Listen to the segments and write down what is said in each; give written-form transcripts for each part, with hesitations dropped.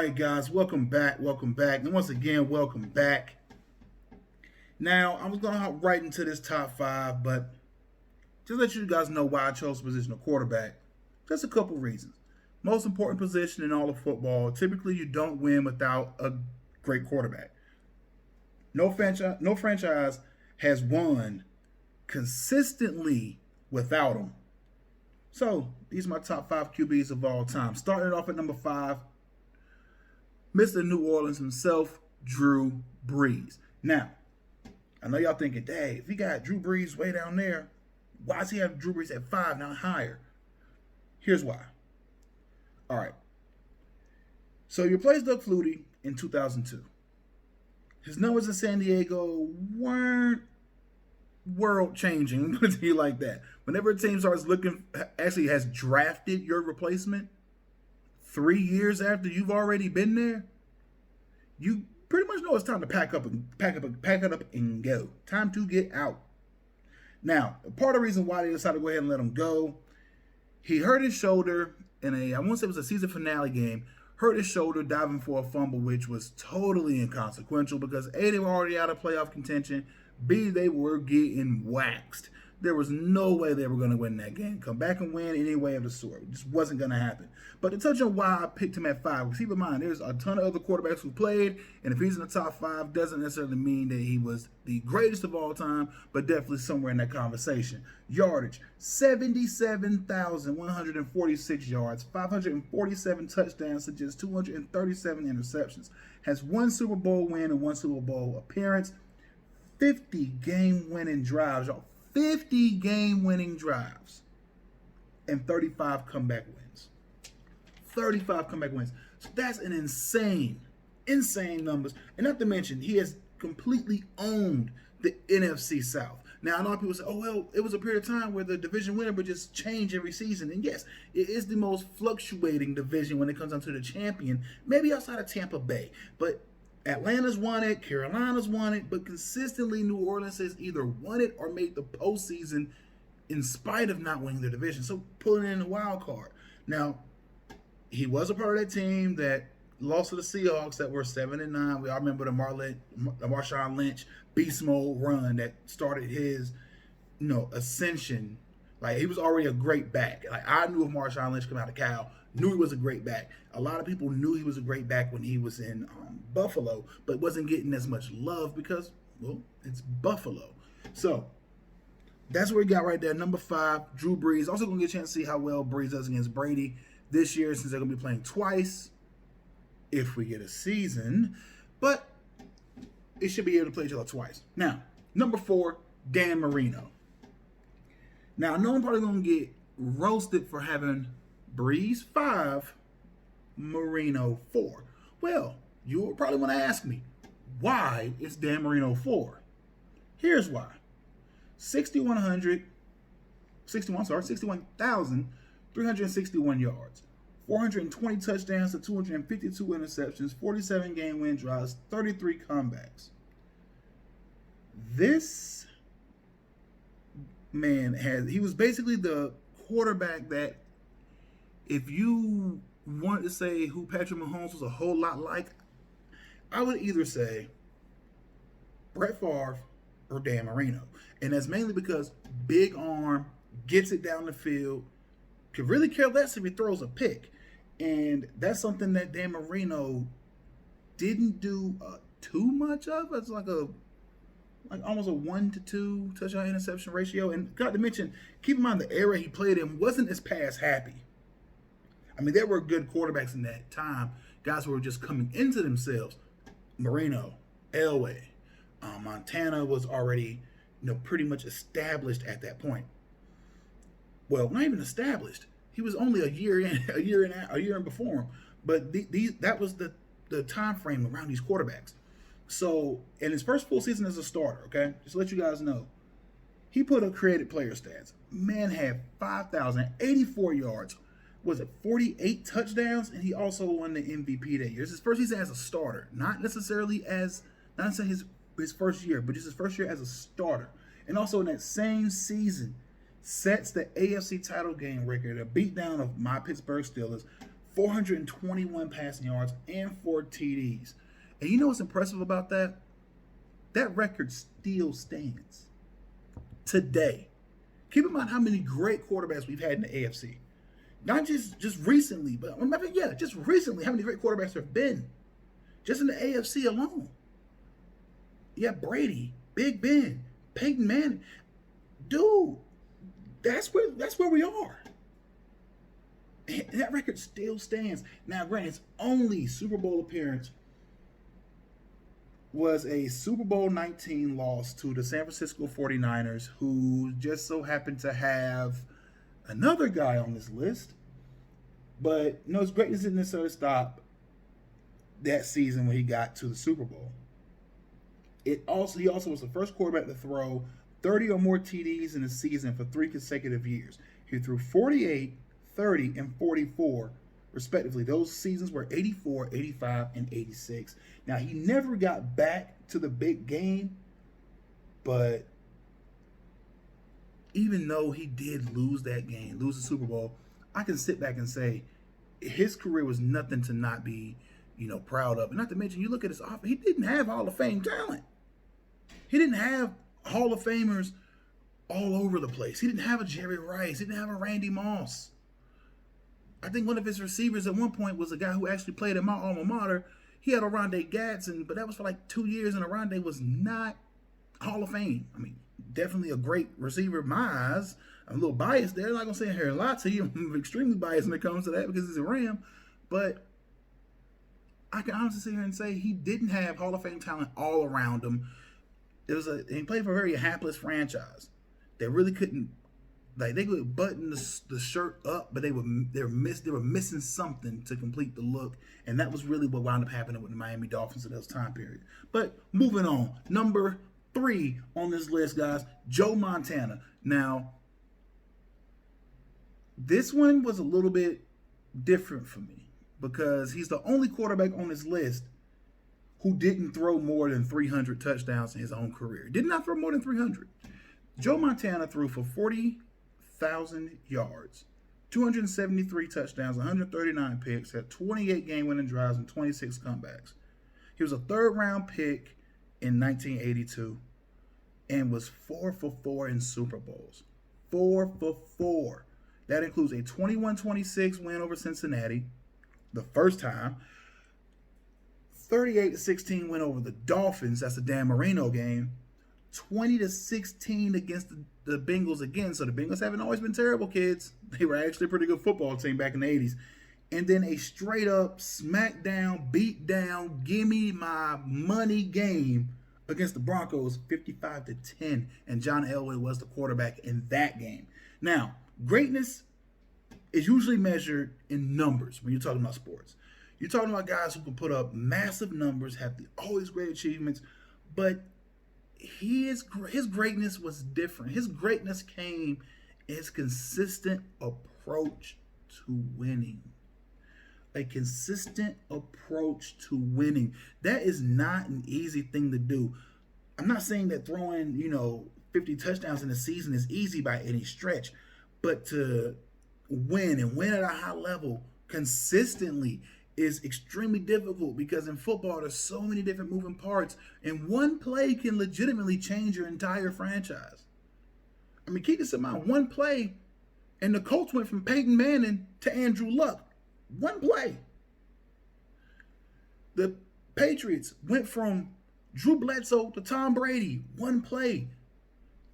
right, guys, welcome back, and once again, welcome back. Now, I was gonna hop right into this top five, but just let you guys know why I chose the position of quarterback. Just a couple reasons. Most important position in all of football. Typically, you don't win without a great quarterback. No franchise has won consistently without him. So these are my top five QBs of all time. Starting off at number five, Mr. New Orleans himself, Drew Brees. Now, I know y'all thinking, dang, if he got Drew Brees way down there, why does he have Drew Brees at five, not higher? Here's why. All right. So you replaced Doug Flutie in 2002. His numbers in San Diego weren't world changing, I'm going to tell you like that. Whenever a team starts looking, actually has drafted your replacement 3 years after you've already been there, you pretty much know it's time to pack it up and go. Time to get out. Now, part of the reason why they decided to go ahead and let him go, he hurt his shoulder in I want to say it was a season finale game, hurt his shoulder diving for a fumble, which was totally inconsequential because A, they were already out of playoff contention, B, they were getting waxed. There was no way they were going to win that game. Come back and win any way of the sort. It just wasn't going to happen. But to touch on why I picked him at five, keep in mind, there's a ton of other quarterbacks who played, and if he's in the top five, doesn't necessarily mean that he was the greatest of all time, but definitely somewhere in that conversation. Yardage, 77,146 yards, 547 touchdowns to just 237 interceptions. Has one Super Bowl win and one Super Bowl appearance. 50 game-winning drives, y'all. 50 game-winning drives and 35 comeback wins. 35 comeback wins. So that's an insane numbers. And not to mention, he has completely owned the NFC South. Now, I know people say, oh, well, it was a period of time where the division winner would just change every season. And yes, it is the most fluctuating division when it comes down to the champion, maybe outside of Tampa Bay. But Atlanta's won it, Carolina's won it, but consistently New Orleans has either won it or made the postseason in spite of not winning the division. So pulling in the wild card. Now, he was a part of that team that lost to the Seahawks that were 7-9. We all remember the Marshawn Lynch beast mode run that started his, ascension. Like, he was already a great back. Like, I knew of Marshawn Lynch coming out of Cal. Knew he was a great back. A lot of people knew he was a great back when he was in Buffalo, but wasn't getting as much love because, well, it's Buffalo. So that's where we got right there. Number five, Drew Brees. Also going to get a chance to see how well Brees does against Brady this year since they're going to be playing twice if we get a season. But it should be able to play each other twice. Now, number four, Dan Marino. Now, I know I'm probably going to get roasted for having Brees 5, Marino 4. Well, you probably want to ask me, why is Dan Marino 4? Here's why. 61,361 yards, 420 touchdowns to 252 interceptions, 47 game-win drives, 33 comebacks. This man he was basically the quarterback that, if you wanted to say who Patrick Mahomes was a whole lot like, I would either say Brett Favre or Dan Marino. And that's mainly because big arm, gets it down the field, could really care less if he throws a pick. And that's something that Dan Marino didn't do too much of. It's like almost a 1-to-2 touchdown interception ratio. And got to mention, keep in mind the era he played in wasn't as pass happy. I mean, there were good quarterbacks in that time, guys who were just coming into themselves. Marino, Elway, Montana was already, pretty much established at that point. Well, not even established. He was only a year in before him. But that was the time frame around these quarterbacks. So, in his first full season as a starter, okay, just to let you guys know, he put up created player stats. Man had 5,084 yards. Was it 48 touchdowns? And he also won the MVP that year. It's his first season as a starter. Not necessarily his first year, but just his first year as a starter. And also in that same season, sets the AFC title game record, a beatdown of my Pittsburgh Steelers, 421 passing yards, and 4 TDs. And you know what's impressive about that? That record still stands today. Keep in mind how many great quarterbacks we've had in the AFC. Not just recently, but just recently, how many great quarterbacks there have been. Just in the AFC alone. You have Brady, Big Ben, Peyton Manning. Dude, that's where we are. And that record still stands. Now, granted, his only Super Bowl appearance was a Super Bowl 19 loss to the San Francisco 49ers, who just so happened to have another guy on this list. But his greatness didn't necessarily stop that season when he got to the Super Bowl. He also was the first quarterback to throw 30 or more TDs in a season for 3 consecutive years. He threw 48, 30, and 44, respectively. Those seasons were 84, 85, and 86. Now, he never got back to the big game, but even though he did lose that game, lose the Super Bowl, I can sit back and say his career was nothing to not be, proud of. And not to mention, you look at his offense, he didn't have Hall of Fame talent. He didn't have Hall of Famers all over the place. He didn't have a Jerry Rice. He didn't have a Randy Moss. I think one of his receivers at one point was a guy who actually played at my alma mater. He had Oronde Gadsden, but that was for like 2 years, and Oronde was not Hall of Fame. I mean, definitely a great receiver in my eyes. I'm a little biased there. I'm not going to say here a lot to you. I'm extremely biased when it comes to that because he's a Ram. But I can honestly sit here and say he didn't have Hall of Fame talent all around him. He played for a very hapless franchise. They really couldn't, they could button the shirt up, but they were missing something to complete the look, and that was really what wound up happening with the Miami Dolphins in this time period. But moving on, number 3 on this list, guys, Joe Montana. Now, this one was a little bit different for me because he's the only quarterback on this list who didn't throw more than 300 touchdowns in his own career. Did not throw more than 300. Joe Montana threw for 40,000 yards, 273 touchdowns, 139 picks, had 28 game-winning drives, and 26 comebacks. He was a third-round pick in 1982 and was 4 for 4 in Super Bowls. 4 for 4. That includes a 21-26 win over Cincinnati, the first time, 38-16 win over the Dolphins. That's the Dan Marino game. 20-16 against the Bengals again. So the Bengals haven't always been terrible, kids. They were actually a pretty good football team back in the 80s. And then a straight up smackdown, beat down, gimme my money game against the Broncos, 55-10. And John Elway was the quarterback in that game. Now, greatness is usually measured in numbers when you're talking about sports. You're talking about guys who can put up massive numbers, have always great achievements, but his greatness was different. His greatness came in his consistent approach to winning. A consistent approach to winning. That is not an easy thing to do. I'm not saying that throwing, 50 touchdowns in a season is easy by any stretch, but to win and win at a high level consistently is extremely difficult because in football there's so many different moving parts, and one play can legitimately change your entire franchise. I mean, keep this in mind. One play, and the Colts went from Peyton Manning to Andrew Luck. One play. The Patriots went from Drew Bledsoe to Tom Brady. One play.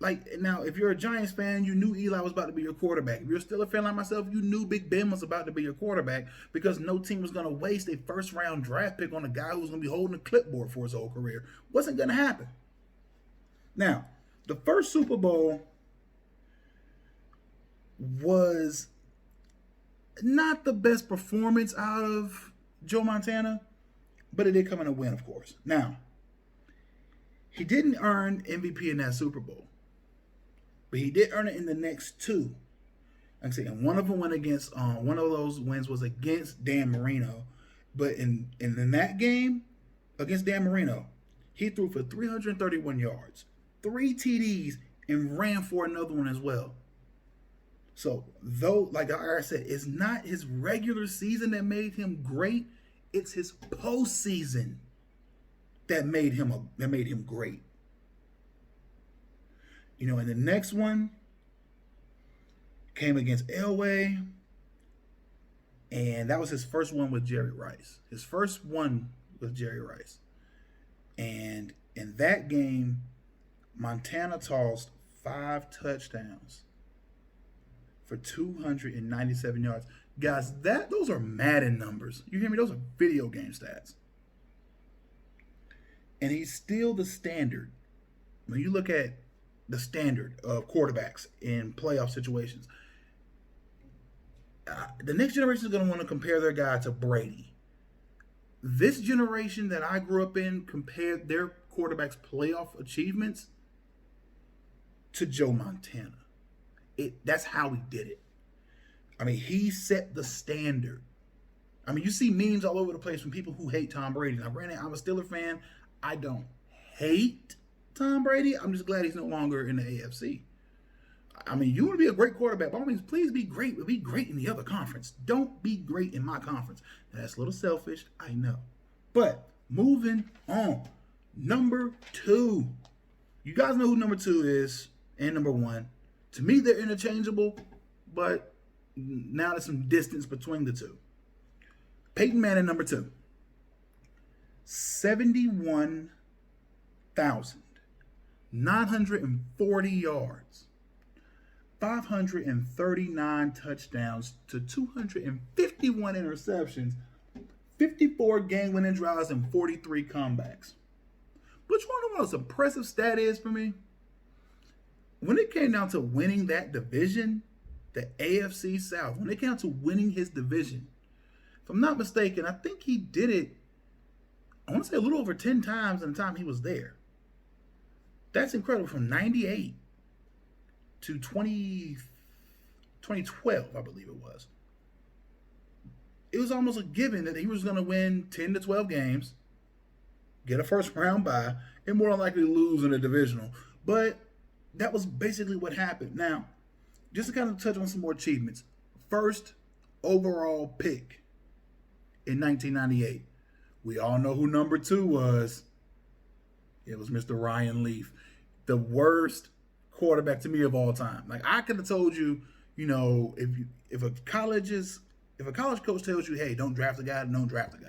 Like, now, if you're a Giants fan, you knew Eli was about to be your quarterback. If you're still a fan like myself, you knew Big Ben was about to be your quarterback because no team was going to waste a first-round draft pick on a guy who was going to be holding a clipboard for his whole career. Wasn't going to happen. Now, the first Super Bowl was not the best performance out of Joe Montana, but it did come in a win, of course. Now, he didn't earn MVP in that Super Bowl. But he did earn it in the next 2. Like I said, and one of them went against, one of those wins was against Dan Marino. But in that game against Dan Marino, he threw for 331 yards, 3 TDs, and ran for another one as well. So though, like I said, it's not his regular season that made him great. It's his postseason that made him great. And the next one came against Elway, and that was his first one with Jerry Rice. His first one with Jerry Rice. And in that game, Montana tossed 5 touchdowns for 297 yards. Guys, those are Madden numbers. You hear me? Those are video game stats. And he's still the standard. When you look at the standard of quarterbacks in playoff situations, the next generation is going to want to compare their guy to Brady. This generation that I grew up in compared their quarterback's playoff achievements to Joe Montana. That's how he did it. I mean, he set the standard. I mean, you see memes all over the place from people who hate Tom Brady. Now, granted, I'm a Steelers fan. I don't hate Tom Brady. I'm just glad he's no longer in the AFC. I mean, you want to be a great quarterback, by all means, please be great, but be great in the other conference. Don't be great in my conference. Now, that's a little selfish, I know. But moving on. Number 2. You guys know who number 2 is and number 1. To me, they're interchangeable, but now there's some distance between the two. Peyton Manning, number 2. 71,940 yards. 539 touchdowns to 251 interceptions, 54 game-winning drives, and 43 comebacks. But you want to know what the most impressive stat is for me? When it came down to winning that division, the AFC South, when it came down to winning his division, if I'm not mistaken, I think he did it, I want to say a little over 10 times in the time he was there. That's incredible. From 98 to 2012, I believe it was. It was almost a given that he was going to win 10 to 12 games, get a first round bye, and more than likely lose in the divisional. But that was basically what happened. Now, just to kind of touch on some more achievements. First overall pick in 1998. We all know who number 2 was. It was Mr. Ryan Leaf. The worst quarterback to me of all time. Like, I could have told you, if a college coach tells you, hey, don't draft a guy, don't draft a guy.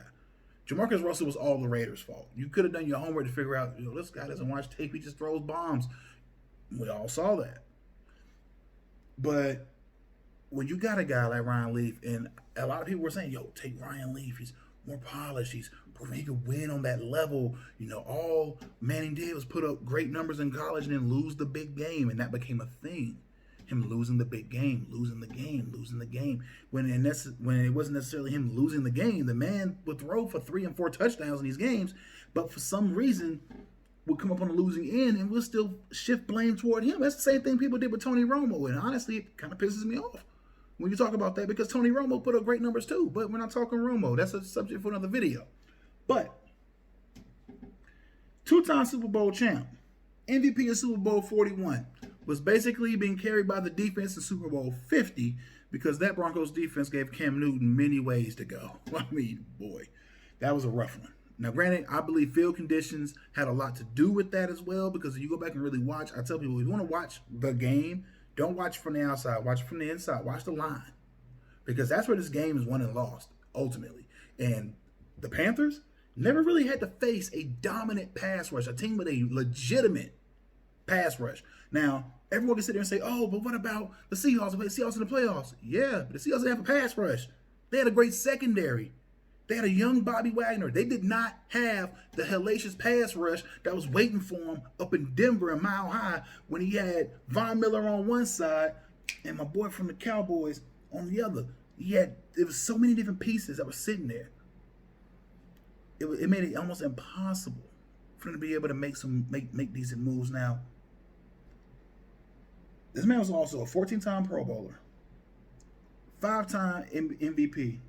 Jamarcus Russell was all the Raiders' fault. You could have done your homework to figure out, this guy doesn't watch tape, he just throws bombs. We all saw that. But when you got a guy like Ryan Leaf, and a lot of people were saying, take Ryan Leaf, he's more polished, he could win on that level. All Manning did was put up great numbers in college and then lose the big game, and that became a thing. Him losing the big game, losing the game. When it wasn't necessarily him losing the game, the man would throw for 3 and 4 touchdowns in these games, but for some reason would come up on the losing end and we'll still shift blame toward him. That's the same thing people did with Tony Romo, and honestly, it kind of pisses me off when you talk about that, because Tony Romo put up great numbers too, but we're not talking Romo. That's a subject for another video. But 2-time Super Bowl champ, MVP of Super Bowl 41, was basically being carried by the defense in Super Bowl 50 because that Broncos defense gave Cam Newton many ways to go. I mean, boy, that was a rough one. Now, granted, I believe field conditions had a lot to do with that as well, because if you go back and really watch, I tell people, if you want to watch the game, don't watch from the outside, watch from the inside, watch the line, because that's where this game is won and lost, ultimately. And the Panthers never really had to face a dominant pass rush, a team with a legitimate pass rush. Now, everyone can sit there and say, oh, but what about the Seahawks? The Seahawks in the playoffs. Yeah, but the Seahawks didn't have a pass rush. They had a great secondary. They had a young Bobby Wagner. They did not have the hellacious pass rush that was waiting for him up in Denver and Mile High when he had Von Miller on one side and my boy from the Cowboys on the other. There was so many different pieces that were sitting there. It made it almost impossible for him to be able to make decent moves. Now, this man was also a 14-time Pro Bowler, 5-time MVP.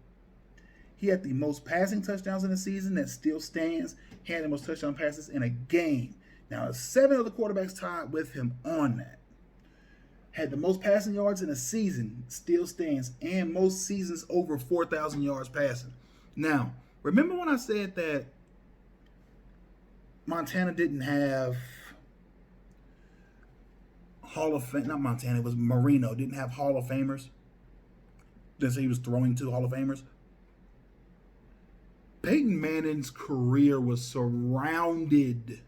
He had the most passing touchdowns in the season that still stands. He had the most touchdown passes in a game. Now, 7 other quarterbacks tied with him on that. had the most passing yards in a season, still stands, and most seasons over 4,000 yards passing. Now, remember when I said that Montana didn't have Hall of Fame, not Montana, it was Marino, didn't have Hall of Famers? Just he was throwing to Hall of Famers. Peyton Manning's career was surrounded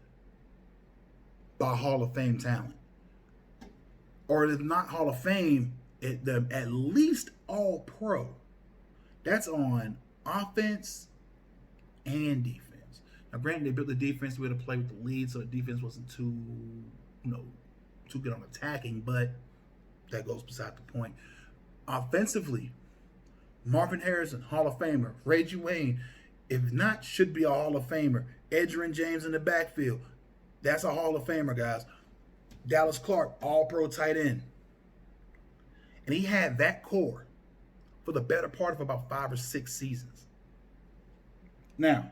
by Hall of Fame talent. Or if not Hall of Fame, at least all pro. That's on offense and defense. Now, granted, they built the defense to be able to play with the lead, so the defense wasn't too good on attacking, but that goes beside the point. Offensively, Marvin Harrison, Hall of Famer. Reggie Wayne, if not, should be a Hall of Famer. Edgerrin James in the backfield. That's a Hall of Famer, guys. Dallas Clark, all-pro tight end. And he had that core for the better part of about 5 or 6 seasons. Now,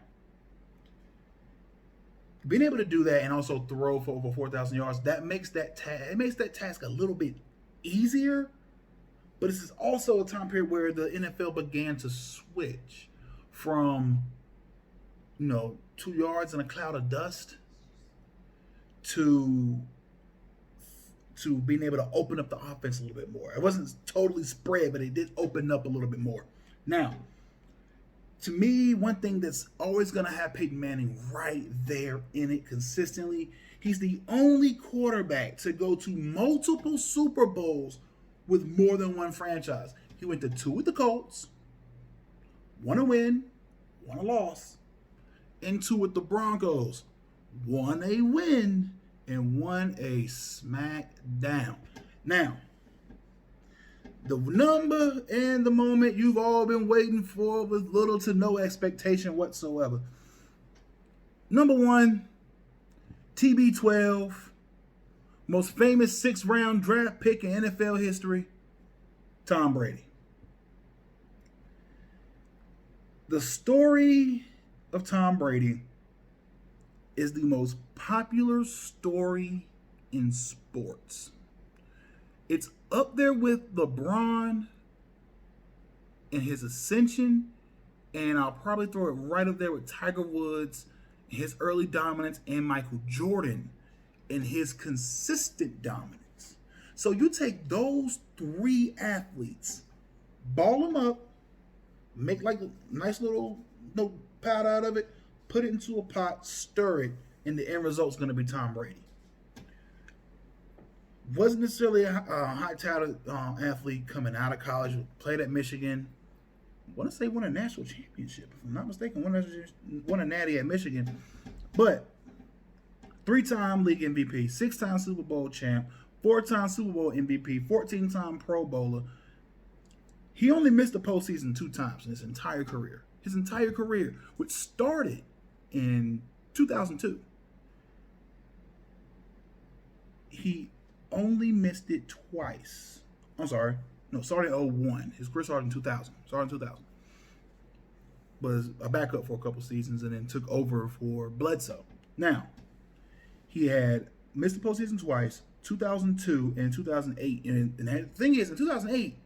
being able to do that and also throw for over 4,000 yards, that makes that task a little bit easier. But this is also a time period where the NFL began to switch from, 2 yards in a cloud of dust to being able to open up the offense a little bit more. It wasn't totally spread, but it did open up a little bit more. Now, to me, one thing that's always going to have Peyton Manning right there in it consistently, he's the only quarterback to go to multiple Super Bowls with more than one franchise. He went to 2 with the Colts, 1 a win, 1 a loss, and 2 with the Broncos, 1 a win, and 1 a smackdown. Now, the number and the moment you've all been waiting for with little to no expectation whatsoever. Number 1, TB12, most famous 6th-round draft pick in NFL history, Tom Brady. The story of Tom Brady is the most popular story in sports. It's up there with LeBron and his ascension, and I'll probably throw it right up there with Tiger Woods, his early dominance, and Michael Jordan and his consistent dominance. So you take those 3 athletes, ball them up, make like a nice little powder out of it, put it into a pot, stir it, and the end result's going to be Tom Brady. Wasn't necessarily a high-touted athlete coming out of college, played at Michigan. I want to say won a national championship, if I'm not mistaken, won a natty at Michigan. But 3-time league MVP, 6-time Super Bowl champ, 4-time Super Bowl MVP, 14-time Pro Bowler. He only missed the postseason 2 times in his entire career. His entire career, which started in 2002. He only missed it twice. I'm sorry. No, started in 01. His career started in 2000. Was a backup for a couple seasons and then took over for Bledsoe. Now, he had missed the postseason twice, 2002 and 2008. And the thing is, in 2008,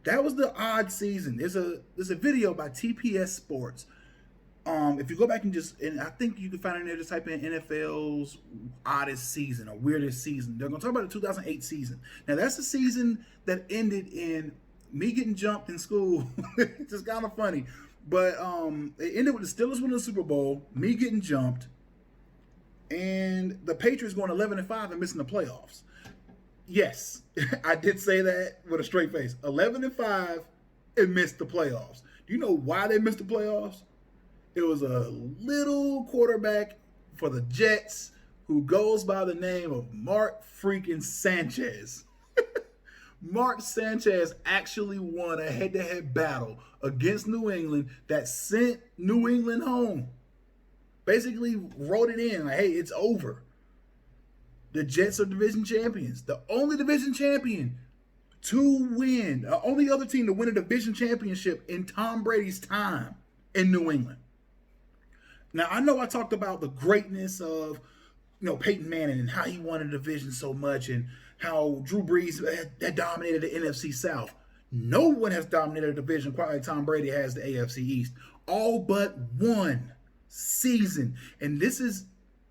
that was the odd season. There's a video by TPS Sports. If you go back and I think you can find it in there, just type in NFL's oddest season or weirdest season. They're going to talk about the 2008 season. Now, that's the season that ended in me getting jumped in school. It's just kind of funny. But it ended with the Steelers winning the Super Bowl, me getting jumped, and the Patriots going 11-5 and missing the playoffs. Yes, I did say that with a straight face. 11-5 and missed the playoffs. Do you know why they missed the playoffs? It was a little quarterback for the Jets who goes by the name of Mark freaking Sanchez. Mark Sanchez actually won a head-to-head battle against New England that sent New England home. Basically wrote it in like, hey, it's over. The Jets are division champions. The only division champion to win, the only other team to win a division championship in Tom Brady's time in New England. Now, I know I talked about the greatness of Peyton Manning and how he won the division so much and how Drew Brees had dominated the NFC South. No one has dominated a division quite like Tom Brady has the AFC East. All but one season. And this is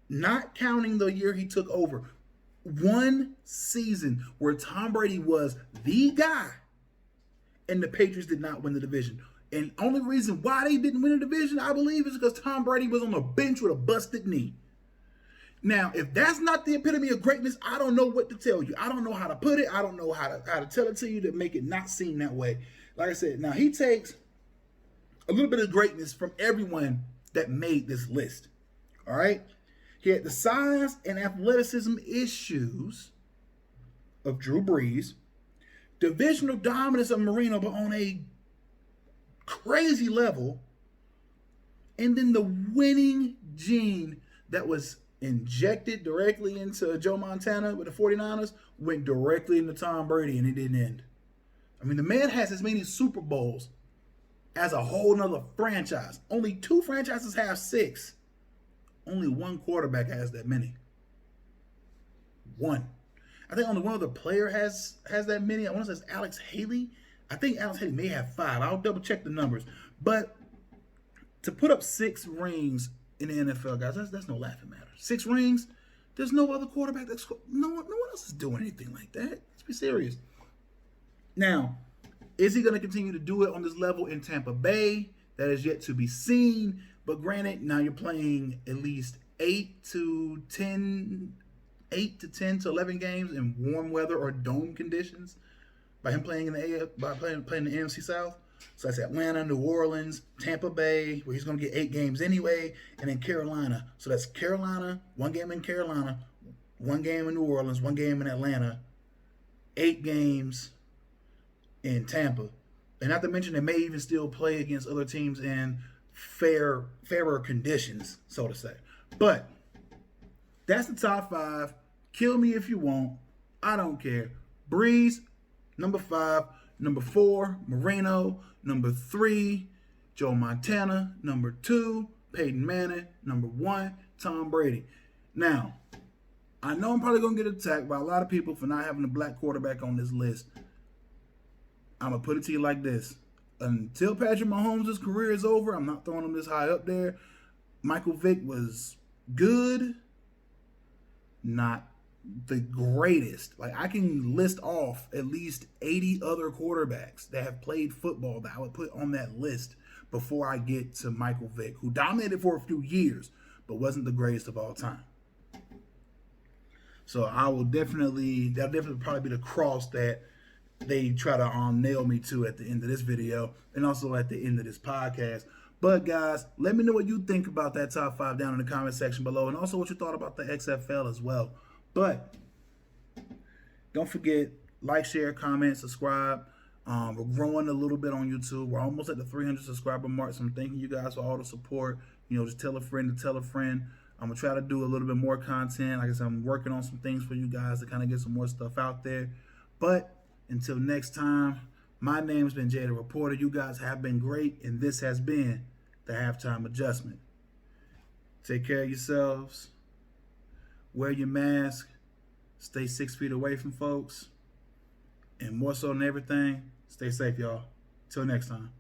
not counting the year he took over. One season where Tom Brady was the guy and the Patriots did not win the division. And only reason why they didn't win the division, I believe, is because Tom Brady was on the bench with a busted knee. Now, if that's not the epitome of greatness, I don't know what to tell you. I don't know how to put it. I don't know how to tell it to you to make it not seem that way. Like I said, now he takes a little bit of greatness from everyone that made this list. All right? He had the size and athleticism issues of Drew Brees, divisional dominance of Marino, but on a crazy level, and then the winning gene that was injected directly into Joe Montana with the 49ers went directly into Tom Brady, and it didn't end. I mean, the man has as many Super Bowls as a whole nother franchise. Only 2 franchises have 6. Only 1 quarterback has that many. 1. I think only one other player has that many. I want to say it's Alex Haley. I think Alex Haley may have 5. I'll double check the numbers. But to put up 6 rings in the NFL, guys, that's no laughing matter. 6 rings. There's no other quarterback that's no one else is doing anything like that. Let's be serious. Now, is he going to continue to do it on this level in Tampa Bay? That is yet to be seen. But granted, now you're playing at least 8 to 10 to 11 games in warm weather or dome conditions by him playing in the playing the NFC South. So that's Atlanta, New Orleans, Tampa Bay, where he's going to get 8 games anyway, and then Carolina. So that's Carolina, 1 game in Carolina, 1 game in New Orleans, 1 game in Atlanta, 8 games in Tampa. And not to mention they may even still play against other teams in fairer conditions, so to say. But that's the top 5. Kill me if you want. I don't care. Brees, number 5. Number 4, Marino. Number 3, Joe Montana. Number 2, Peyton Manning. Number 1, Tom Brady. Now, I know I'm probably going to get attacked by a lot of people for not having a black quarterback on this list. I'm going to put it to you like this. Until Patrick Mahomes' career is over, I'm not throwing him this high up there. Michael Vick was good, not the greatest. Like, I can list off at least 80 other quarterbacks that have played football that I would put on that list before I get to Michael Vick, who dominated for a few years, but wasn't the greatest of all time. So that'll definitely probably be the cross that they try to nail me to at the end of this video and also at the end of this podcast. But guys, let me know what you think about that top 5 down in the comment section below, and also what you thought about the XFL as well. But don't forget, like, share, comment, subscribe. We're growing a little bit on YouTube. We're almost at the 300 subscriber mark, so I'm thanking you guys for all the support. Just tell a friend to tell a friend. I'm going to try to do a little bit more content. Like I said, I'm working on some things for you guys to kind of get some more stuff out there. But until next time, my name has been Jay the Reporter. You guys have been great, and this has been the Halftime Adjustment. Take care of yourselves. Wear your mask. Stay 6 feet away from folks. And more so than everything, stay safe, y'all. Till next time.